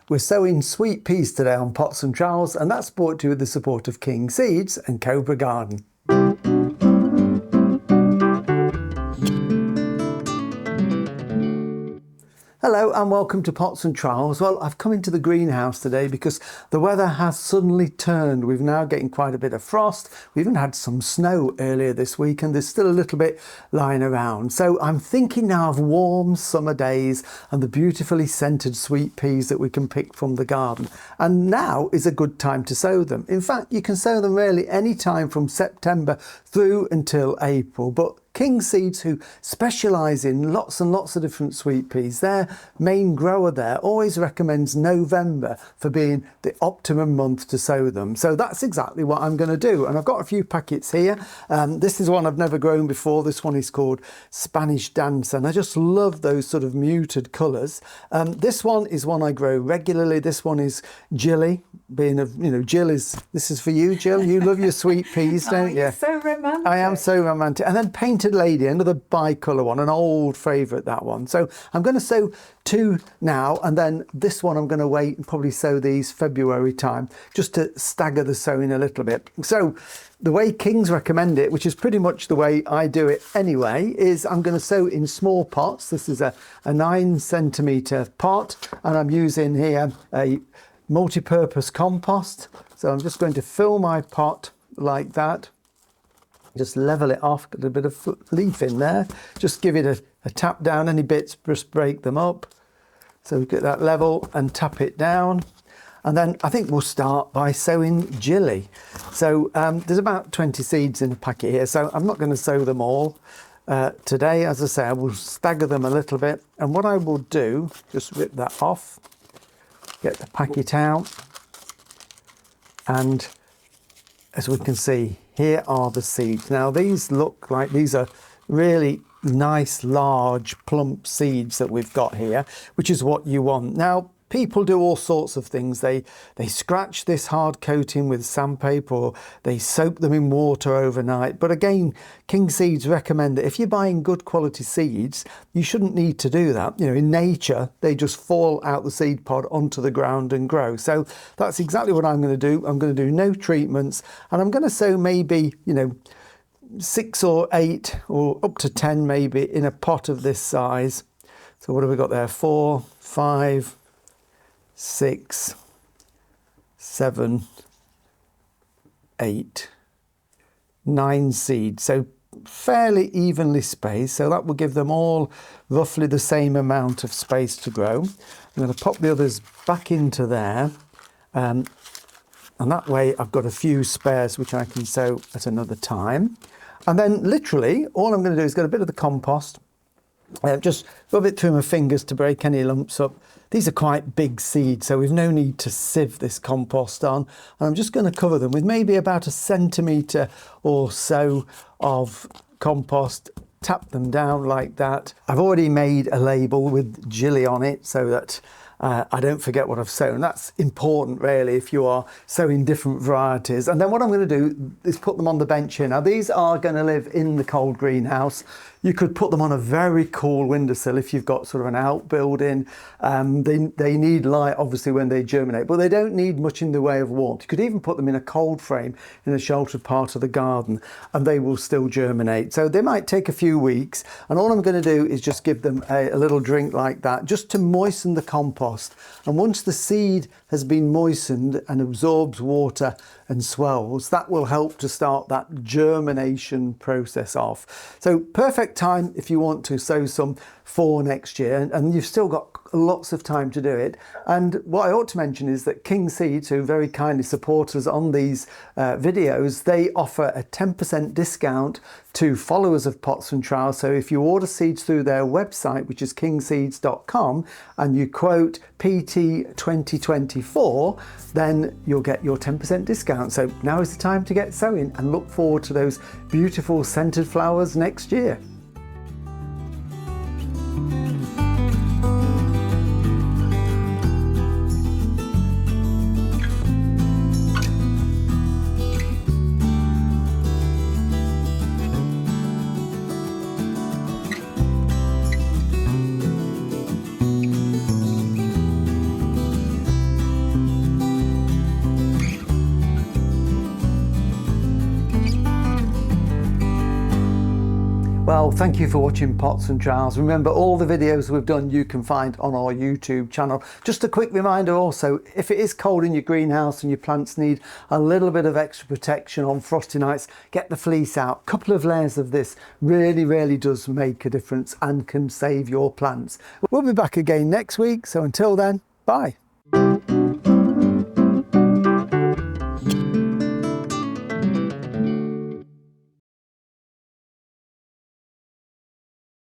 We're sowing sweet peas today on pots and trowels, and that's brought to you with the support of King Seeds and Cobra Garden. Hello and welcome to Pots and Trowels. Well, I've come into the greenhouse today because the weather has suddenly turned. We've now getting quite a bit of frost. We even had some snow earlier this week and there's still a little bit lying around. So I'm thinking now of warm summer days and the beautifully scented sweet peas that we can pick from the garden. And now is a good time to sow them. In fact, you can sow them really any time from September through until April. But King Seeds, who specialise in lots and lots of different sweet peas, their main grower there always recommends November for being the optimum month to sow them. So that's exactly what I'm going to do. And I've got a few packets here. This is one I've never grown before. This one is called Spanish Dancer. And I just love those sort of muted colours. This one is one I grow regularly. This one is Jilly. Being of, you know, Jill is, this is for you, Jill. You love your sweet peas, don't you? You're so romantic. I am so romantic. And then Painted Lady, another bicolour one, an old favourite, that one. So I'm going to sow two now, and then this one I'm going to wait and probably sow these February time, just to stagger the sowing a little bit. So the way Kings recommend it, which is pretty much the way I do it anyway, is I'm going to sow in small pots. This is a 9cm pot, and I'm using here a multi-purpose compost. So I'm just going to fill my pot like that. Just level it off, get a bit of leaf in there. Just give it a tap down, any bits, just break them up. So get that level and tap it down. And then I think we'll start by sowing Jilly. So there's about 20 seeds in a packet here, so I'm not going to sow them all today. As I say, I will stagger them a little bit. And what I will do, just rip that off, get the packet out. And as we can see, here are the seeds. Now these look like these are really nice, large, plump seeds that we've got here, which is what you want. Now, people do all sorts of things. They scratch this hard coating with sandpaper, or they soak them in water overnight. But again, King Seeds recommend that if you're buying good quality seeds, you shouldn't need to do that. You know, in nature, they just fall out the seed pod onto the ground and grow. So that's exactly what I'm going to do. I'm going to do no treatments, and I'm going to sow maybe, you know, 6 or 8 or up to 10 maybe in a pot of this size. So what have we got there? 4, 5, 6, 7, 8, 9 seeds. So fairly evenly spaced. So that will give them all roughly the same amount of space to grow. I'm going to pop the others back into there. And that way I've got a few spares which I can sow at another time. And then literally all I'm going to do is get a bit of the compost. Just rub it through my fingers to break any lumps up. These are quite big seeds, so we've no need to sieve this compost on. And I'm just going to cover them with maybe about 1 centimetre or so of compost. Tap them down like that. I've already made a label with Jilly on it so that I don't forget what I've sown. That's important really if you are sowing different varieties. And then what I'm going to do is put them on the bench here. Now these are going to live in the cold greenhouse. You could put them on a very cool windowsill if you've got sort of an outbuilding. They need light obviously when they germinate, but they don't need much in the way of warmth. You could even put them in a cold frame in a sheltered part of the garden and they will still germinate. So they might take a few weeks, and all I'm going to do is just give them a little drink like that just to moisten the compost. And once the seed has been moistened and absorbs water and swells, that will help to start that germination process off. So perfect time if you want to sow some for next year, and you've still got lots of time to do it. And what I ought to mention is that King Seeds, who very kindly support us on these videos, they offer a 10% discount to followers of Pots and Trowels. So if you order seeds through their website, which is kingseeds.com, and you quote PT2024, then you'll get your 10% discount. So now is the time to get sowing and look forward to those beautiful scented flowers next year. Well, thank you for watching Pots and Trowels. Remember, all the videos we've done you can find on our YouTube channel. Just a quick reminder also, if it is cold in your greenhouse and your plants need a little bit of extra protection on frosty nights, get the fleece out. A couple of layers of this really does make a difference and can save your plants. We'll be back again next week, so until then, bye.